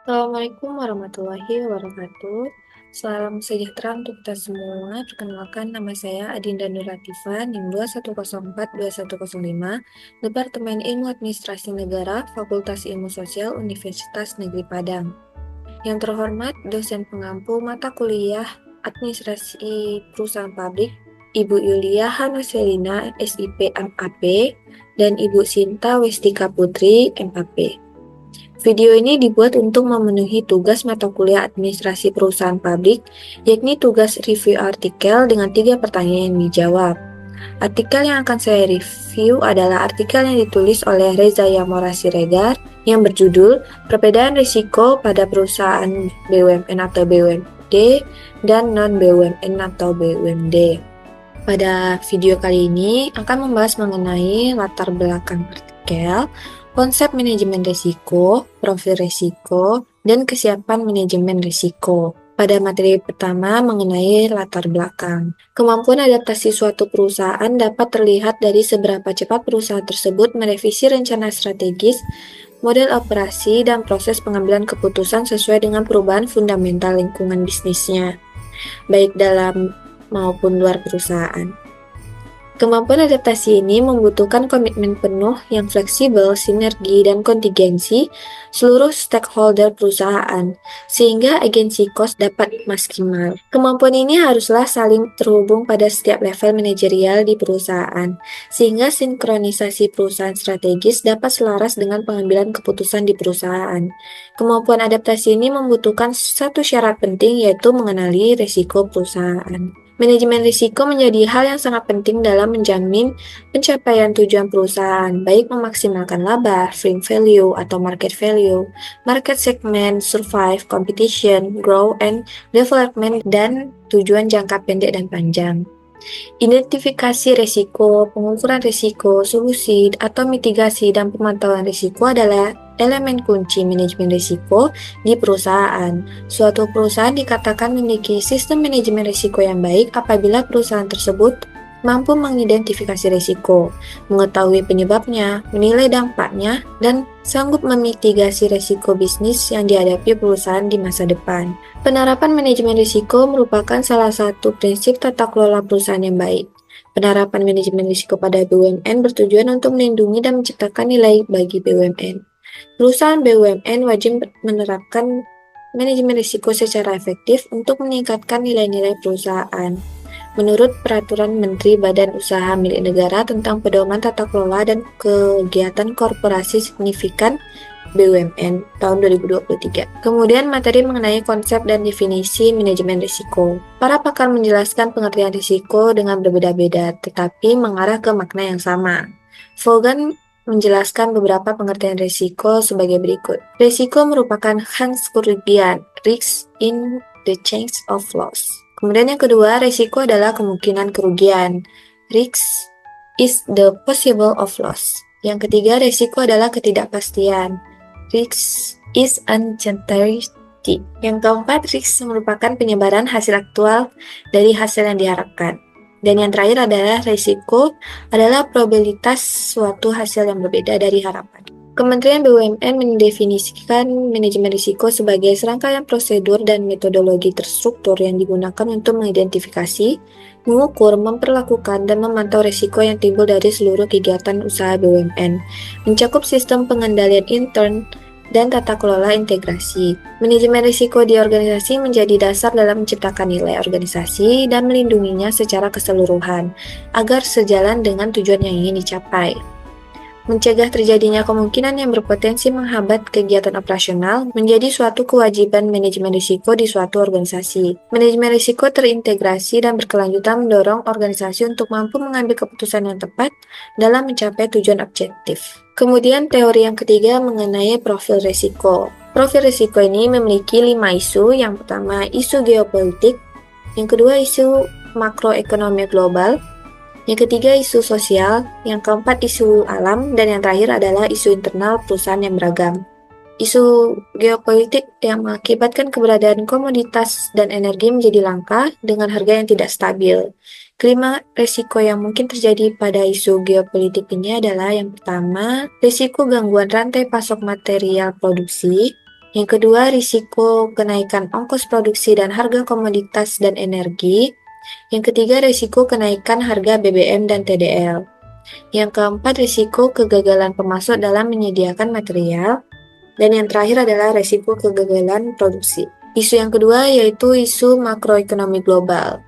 Assalamualaikum warahmatullahi wabarakatuh. Salam sejahtera untuk kita semua. Perkenalkan, nama saya Adinda Nur Latifah, NIM 210421005, Departemen Ilmu Administrasi Negara, Fakultas Ilmu Sosial, Universitas Negeri Padang. Yang terhormat, dosen pengampu mata kuliah Administrasi Perusahaan Pabrik, Ibu Yulia Hanaselina, SIP MAP, dan Ibu Sinta Westika Putri, MAP. Video ini dibuat untuk memenuhi tugas mata kuliah administrasi perusahaan pabrik, yakni tugas review artikel dengan 3 pertanyaan yang dijawab. Artikel yang akan saya review adalah artikel yang ditulis oleh Reza Yamora Siregar yang berjudul Perbedaan Risiko pada Perusahaan BUMN atau BUMD dan non-BUMN atau BUMD. Pada video kali ini akan membahas mengenai latar belakang artikel, konsep manajemen risiko, profil risiko, dan kesiapan manajemen risiko. Pada materi pertama mengenai latar belakang. Kemampuan adaptasi suatu perusahaan dapat terlihat dari seberapa cepat perusahaan tersebut merevisi rencana strategis, model operasi, dan proses pengambilan keputusan sesuai dengan perubahan fundamental lingkungan bisnisnya, baik dalam maupun luar perusahaan. Kemampuan adaptasi ini membutuhkan komitmen penuh yang fleksibel, sinergi, dan kontingensi seluruh stakeholder perusahaan, sehingga agensi cost dapat maksimal. Kemampuan ini haruslah saling terhubung pada setiap level manajerial di perusahaan, sehingga sinkronisasi perusahaan strategis dapat selaras dengan pengambilan keputusan di perusahaan. Kemampuan adaptasi ini membutuhkan satu syarat penting, yaitu mengenali risiko perusahaan. Manajemen risiko menjadi hal yang sangat penting dalam menjamin pencapaian tujuan perusahaan, baik memaksimalkan laba, free value atau market value, market segment, survive, competition, grow, and development, dan tujuan jangka pendek dan panjang. Identifikasi risiko, pengukuran risiko, solusi, atau mitigasi dan pemantauan risiko adalah elemen kunci manajemen risiko di perusahaan. Suatu perusahaan dikatakan memiliki sistem manajemen risiko yang baik apabila perusahaan tersebut mampu mengidentifikasi risiko, mengetahui penyebabnya, menilai dampaknya, dan sanggup memitigasi risiko bisnis yang dihadapi perusahaan di masa depan. Penerapan manajemen risiko merupakan salah satu prinsip tata kelola perusahaan yang baik. Penerapan manajemen risiko pada BUMN bertujuan untuk melindungi dan menciptakan nilai bagi BUMN. Perusahaan BUMN wajib menerapkan manajemen risiko secara efektif untuk meningkatkan nilai-nilai perusahaan. Menurut Peraturan Menteri Badan Usaha Milik Negara tentang Pedoman Tata Kelola dan Kegiatan Korporasi Signifikan BUMN tahun 2023. Kemudian materi mengenai konsep dan definisi manajemen risiko. Para pakar menjelaskan pengertian risiko dengan berbeda-beda, tetapi mengarah ke makna yang sama. Vaughan menjelaskan beberapa pengertian risiko sebagai berikut. Risiko merupakan chance kerugian, risk in the chance of loss. Kemudian yang kedua, risiko adalah kemungkinan kerugian. Risk is the possible of loss. Yang ketiga, risiko adalah ketidakpastian. Risk is uncertainty. Yang keempat, risk merupakan penyebaran hasil aktual dari hasil yang diharapkan. Dan yang terakhir adalah risiko adalah probabilitas suatu hasil yang berbeda dari harapan. Kementerian BUMN mendefinisikan manajemen risiko sebagai serangkaian prosedur dan metodologi terstruktur yang digunakan untuk mengidentifikasi, mengukur, memperlakukan, dan memantau risiko yang timbul dari seluruh kegiatan usaha BUMN, mencakup sistem pengendalian intern dan tata kelola integrasi. Manajemen risiko di organisasi menjadi dasar dalam menciptakan nilai organisasi dan melindunginya secara keseluruhan, agar sejalan dengan tujuan yang ingin dicapai. Mencegah terjadinya kemungkinan yang berpotensi menghambat kegiatan operasional menjadi suatu kewajiban manajemen risiko di suatu organisasi. Manajemen risiko terintegrasi dan berkelanjutan mendorong organisasi untuk mampu mengambil keputusan yang tepat dalam mencapai tujuan objektif. Kemudian teori yang ketiga mengenai profil risiko. Profil risiko ini memiliki 5 isu. Yang pertama, isu geopolitik. Yang kedua, isu makroekonomi global. Yang ketiga, isu sosial. Yang keempat, isu alam. Dan yang terakhir adalah isu internal perusahaan yang beragam. Isu geopolitik yang mengakibatkan keberadaan komoditas dan energi menjadi langka dengan harga yang tidak stabil. Kelima, risiko yang mungkin terjadi pada isu geopolitik ini adalah yang pertama, risiko gangguan rantai pasok material produksi. Yang kedua, risiko kenaikan ongkos produksi dan harga komoditas dan energi. Yang ketiga, risiko kenaikan harga BBM dan TDL. Yang keempat, risiko kegagalan pemasok dalam menyediakan material. Dan yang terakhir adalah risiko kegagalan produksi. Isu yang kedua yaitu isu makroekonomi global.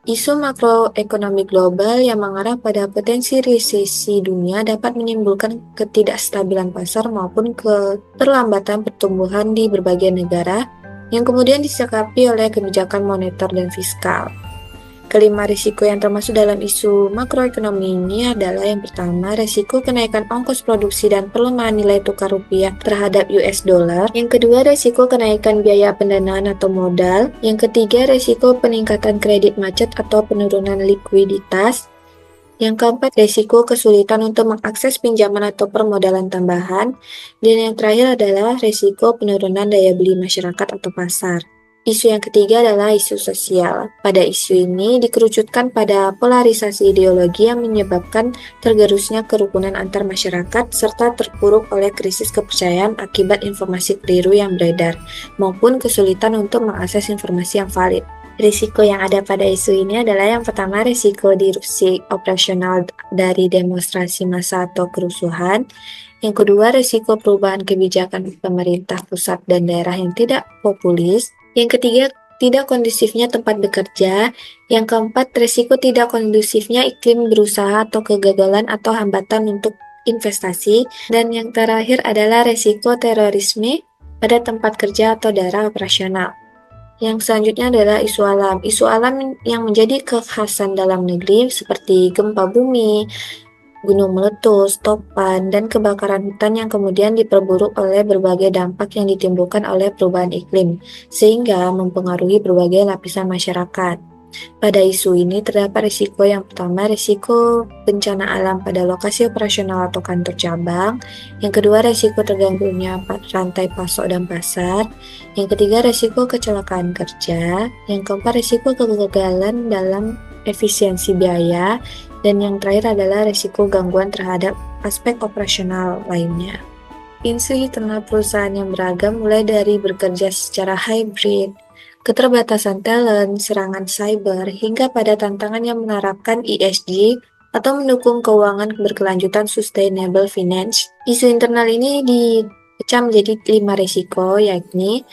Isu makroekonomi global yang mengarah pada potensi resesi dunia dapat menimbulkan ketidakstabilan pasar maupun keterlambatan pertumbuhan di berbagai negara yang kemudian disikapi oleh kebijakan moneter dan fiskal. Kelima risiko yang termasuk dalam isu makroekonomi ini adalah yang pertama, risiko kenaikan ongkos produksi dan pelemahan nilai tukar rupiah terhadap US dollar. Yang kedua, risiko kenaikan biaya pendanaan atau modal. Yang ketiga, risiko peningkatan kredit macet atau penurunan likuiditas. Yang keempat, risiko kesulitan untuk mengakses pinjaman atau permodalan tambahan. Dan yang terakhir adalah risiko penurunan daya beli masyarakat atau pasar. Isu yang ketiga adalah isu sosial. Pada isu ini dikerucutkan pada polarisasi ideologi yang menyebabkan tergerusnya kerukunan antar masyarakat serta terpuruk oleh krisis kepercayaan akibat informasi keliru yang beredar, maupun kesulitan untuk mengakses informasi yang valid. Risiko yang ada pada isu ini adalah yang pertama, risiko disrupsi operasional dari demonstrasi massa atau kerusuhan. Yang kedua, risiko perubahan kebijakan pemerintah pusat dan daerah yang tidak populis. Yang ketiga, tidak kondusifnya tempat bekerja. Yang keempat, risiko tidak kondusifnya iklim berusaha atau kegagalan atau hambatan untuk investasi. Dan yang terakhir adalah risiko terorisme pada tempat kerja atau daerah operasional. Yang selanjutnya adalah isu alam. Isu alam yang menjadi kekhasan dalam negeri seperti gempa bumi, gunung meletus, topan, dan kebakaran hutan yang kemudian diperburuk oleh berbagai dampak yang ditimbulkan oleh perubahan iklim, sehingga mempengaruhi berbagai lapisan masyarakat. Pada isu ini terdapat risiko yang pertama, risiko bencana alam pada lokasi operasional atau kantor cabang. Yang kedua, risiko terganggunya rantai pasok dan pasar. Yang ketiga, risiko kecelakaan kerja. Yang keempat, risiko kegagalan dalam efisiensi biaya. Dan yang terakhir adalah risiko gangguan terhadap aspek operasional lainnya. Isu internal perusahaan yang beragam mulai dari bekerja secara hybrid, keterbatasan talent, serangan cyber, hingga pada tantangan yang menerapkan ESG atau mendukung keuangan berkelanjutan sustainable finance. Isu internal ini dipecah menjadi 5 risiko, yakni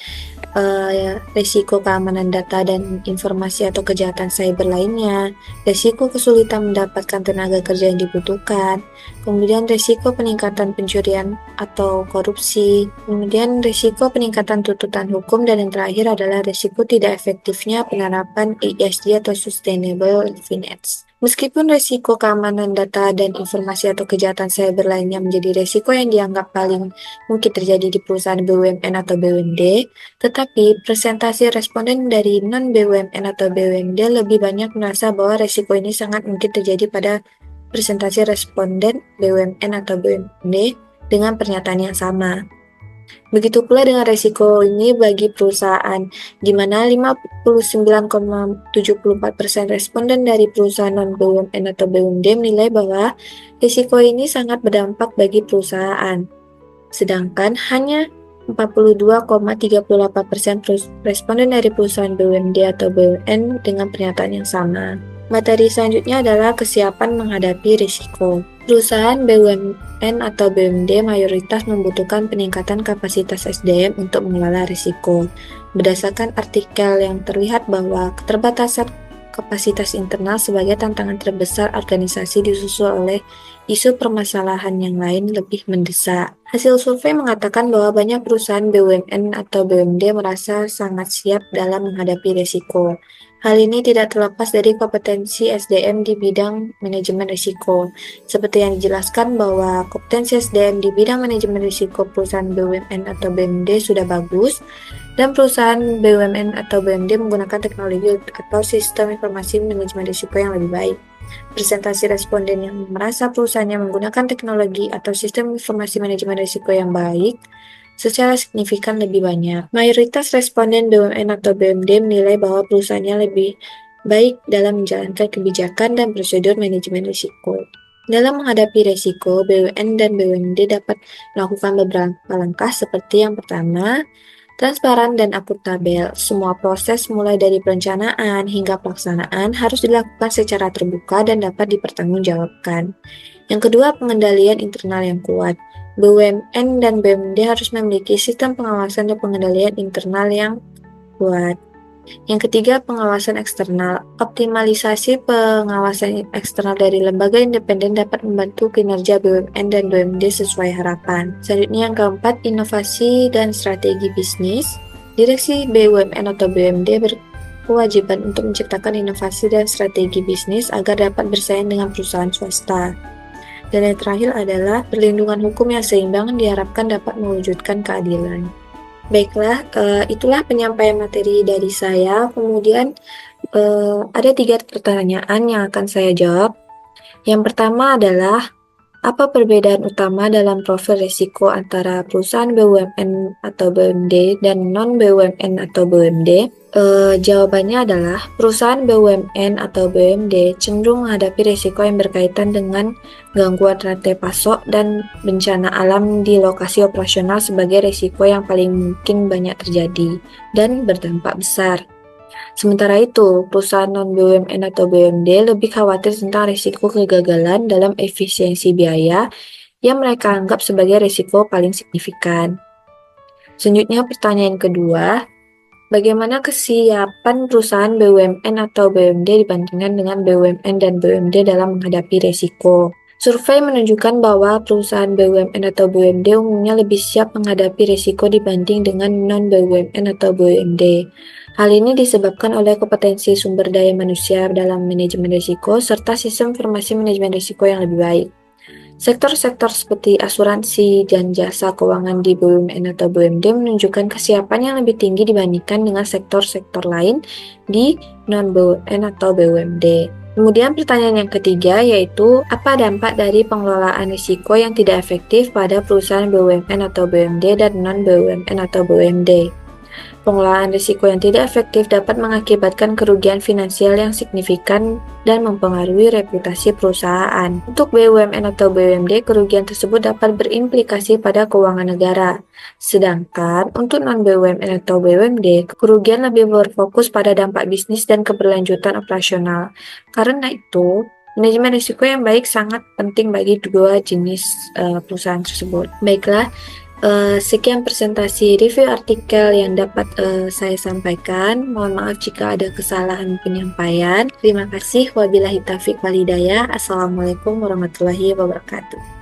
risiko keamanan data dan informasi atau kejahatan cyber lainnya, risiko kesulitan mendapatkan tenaga kerja yang dibutuhkan, kemudian risiko peningkatan pencurian atau korupsi, kemudian risiko peningkatan tuntutan hukum, dan yang terakhir adalah risiko tidak efektifnya penerapan ESG atau Sustainable Finance. Meskipun risiko keamanan data dan informasi atau kejahatan cyber lainnya menjadi risiko yang dianggap paling mungkin terjadi di perusahaan BUMN atau BUMD, tetapi presentasi responden dari non-BUMN atau BUMD lebih banyak merasa bahwa risiko ini sangat mungkin terjadi pada presentasi responden BUMN atau BUMD dengan pernyataan yang sama. Begitu pula dengan risiko ini bagi perusahaan, di mana 59,74% responden dari perusahaan non-BUMN atau BUMD menilai bahwa risiko ini sangat berdampak bagi perusahaan. Sedangkan hanya 42,38% responden dari perusahaan BUMD atau BUMN dengan pernyataan yang sama. Materi selanjutnya adalah kesiapan menghadapi risiko. Perusahaan BUMN atau BUMD mayoritas membutuhkan peningkatan kapasitas SDM untuk mengelola risiko. Berdasarkan artikel yang terlihat bahwa keterbatasan kapasitas internal sebagai tantangan terbesar organisasi disusul oleh isu permasalahan yang lain lebih mendesak. Hasil survei mengatakan bahwa banyak perusahaan BUMN atau BUMD merasa sangat siap dalam menghadapi risiko. Hal ini tidak terlepas dari kompetensi SDM di bidang manajemen risiko. Seperti yang dijelaskan bahwa kompetensi SDM di bidang manajemen risiko perusahaan BUMN atau BUMD sudah bagus, dan perusahaan BUMN atau BUMD menggunakan teknologi atau sistem informasi manajemen risiko yang lebih baik. Presentasi responden yang merasa perusahaannya menggunakan teknologi atau sistem informasi manajemen risiko yang baik secara signifikan lebih banyak. Mayoritas responden BUMN atau BUMD menilai bahwa perusahaannya lebih baik dalam menjalankan kebijakan dan prosedur manajemen risiko. Dalam menghadapi resiko, BUMN dan BUMD dapat melakukan beberapa langkah seperti yang pertama, transparan dan akuntabel. Semua proses mulai dari perencanaan hingga pelaksanaan harus dilakukan secara terbuka dan dapat dipertanggungjawabkan. Yang kedua, pengendalian internal yang kuat. BUMN dan BUMD harus memiliki sistem pengawasan dan pengendalian internal yang kuat. Yang ketiga, pengawasan eksternal. Optimalisasi pengawasan eksternal dari lembaga independen dapat membantu kinerja BUMN dan BUMD sesuai harapan. Selanjutnya yang keempat, inovasi dan strategi bisnis. Direksi BUMN atau BUMD berkewajiban untuk menciptakan inovasi dan strategi bisnis agar dapat bersaing dengan perusahaan swasta. Dan yang terakhir adalah perlindungan hukum yang seimbang diharapkan dapat mewujudkan keadilan. Baiklah, itulah penyampaian materi dari saya. Kemudian ada 3 pertanyaan yang akan saya jawab. Yang pertama adalah, apa perbedaan utama dalam profil risiko antara perusahaan BUMN atau BUMD dan non-BUMN atau BUMD? Jawabannya adalah perusahaan BUMN atau BUMD cenderung menghadapi risiko yang berkaitan dengan gangguan rantai pasok dan bencana alam di lokasi operasional sebagai risiko yang paling mungkin banyak terjadi dan berdampak besar. Sementara itu, perusahaan non-BUMN atau BUMD lebih khawatir tentang risiko kegagalan dalam efisiensi biaya yang mereka anggap sebagai risiko paling signifikan. Selanjutnya pertanyaan kedua, bagaimana kesiapan perusahaan BUMN atau BUMD dibandingkan dengan BUMN dan BUMD dalam menghadapi risiko? Survei menunjukkan bahwa perusahaan BUMN atau BUMD umumnya lebih siap menghadapi risiko dibanding dengan non-BUMN atau BUMD. Hal ini disebabkan oleh kompetensi sumber daya manusia dalam manajemen risiko serta sistem informasi manajemen risiko yang lebih baik. Sektor-sektor seperti asuransi dan jasa keuangan di BUMN atau BUMD menunjukkan kesiapan yang lebih tinggi dibandingkan dengan sektor-sektor lain di non-BUMN atau BUMD. Kemudian pertanyaan yang ketiga yaitu, apa dampak dari pengelolaan risiko yang tidak efektif pada perusahaan BUMN atau BUMD dan non-BUMN atau BUMD? Pengelolaan risiko yang tidak efektif dapat mengakibatkan kerugian finansial yang signifikan dan mempengaruhi reputasi perusahaan. Untuk BUMN atau BUMD, kerugian tersebut dapat berimplikasi pada keuangan negara. Sedangkan untuk non-BUMN atau BUMD, kerugian lebih berfokus pada dampak bisnis dan keberlanjutan operasional. Karena itu, manajemen risiko yang baik sangat penting bagi dua jenis perusahaan tersebut. Baiklah, sekian presentasi review artikel yang dapat saya sampaikan. Mohon maaf jika ada kesalahan penyampaian. Terima kasih. Wabillahi taufiq wal hidayah. Assalamualaikum warahmatullahi wabarakatuh.